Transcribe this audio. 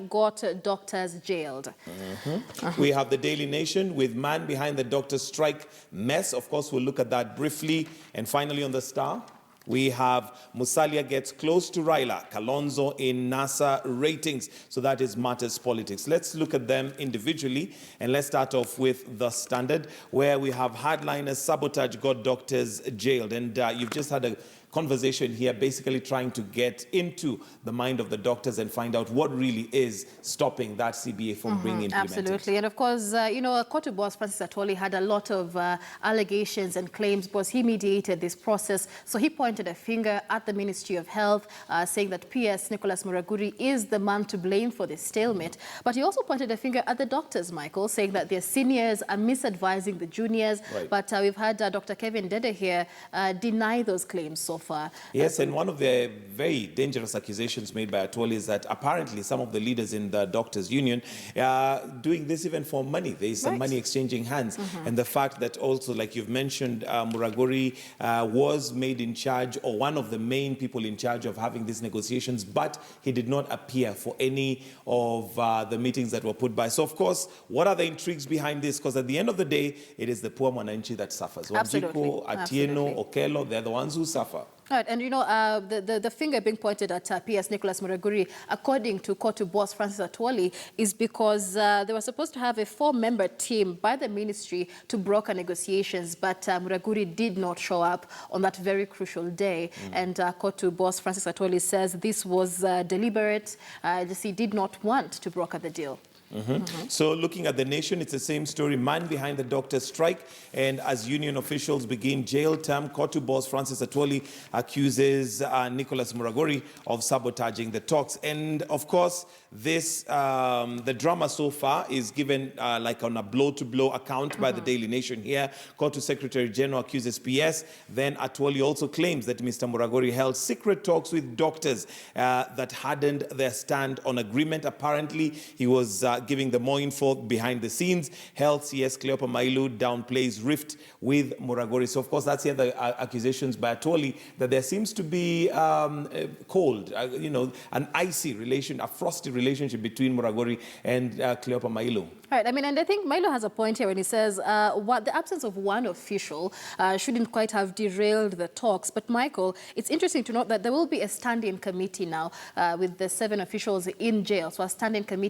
got doctors jailed. We have the Daily Nation with man behind the doctor strike mess. Of course, we'll look at that briefly. And finally on the Star, we have Musalia gets close to Raila, Kalonzo in NASA ratings. So that is Matters Politics. Let's look at them individually. And let's start off with The Standard, where we have hardliners sabotage got doctors jailed. And you've just had a conversation here basically trying to get into the mind of the doctors and find out what really is stopping that CBA from being implemented. Absolutely. And of course, Kotu boss Francis Atwoli had a lot of allegations and claims because he mediated this process. So he pointed a finger at the Ministry of Health, saying that PS Nicholas Muraguri is the man to blame for this stalemate. But he also pointed a finger at the doctors, Michael, saying that their seniors are misadvising the juniors. Right. But we've had Dr. Kevin Dede here deny those claims so far. Yes, and one of the very dangerous accusations made by Atwoli is that apparently some of the leaders in the doctors' union are doing this even for money. There is some money exchanging hands. And the fact that also, like you've mentioned, Muraguri was made in charge, or one of the main people in charge of having these negotiations, but he did not appear for any of the meetings that were put by. So, of course, what are the intrigues behind this? Because at the end of the day, it is the poor Mwananchi that suffers. Wanjiku, Atieno, Okello, they're the ones who suffer. Right, and the finger being pointed at PS Nicholas Muraguri, according to Kotu boss Francis Atwoli, is because they were supposed to have a 4-member team by the ministry to broker negotiations, but Muraguri did not show up on that very crucial day. And Kotu boss Francis Atwoli says this was deliberate. He did not want to broker the deal. So looking at the Nation, it's the same story. Man behind the doctor strike, and as union officials begin jail term, Kotu boss Francis Atwoli accuses Nicholas Muraguri of sabotaging the talks. And of course, this the drama so far is given like on a blow-to-blow account by the Daily Nation here. Kotu Secretary General accuses PS. Then Atwoli also claims that Mr. Muraguri held secret talks with doctors that hardened their stand on agreement. Apparently, he was giving the more info behind the scenes. Health CS Cleopa Mailu downplays rift with Muraguri. So, of course, that's the other accusations by Atwoli, that there seems to be cold, an icy relation, a frosty relationship between Muraguri and Cleopa Mailu. Right. I mean, and I think Milo has a point here when he says the absence of one official shouldn't quite have derailed the talks. But, Michael, it's interesting to note that there will be a standing committee now with the 7 officials in jail. So a standing committee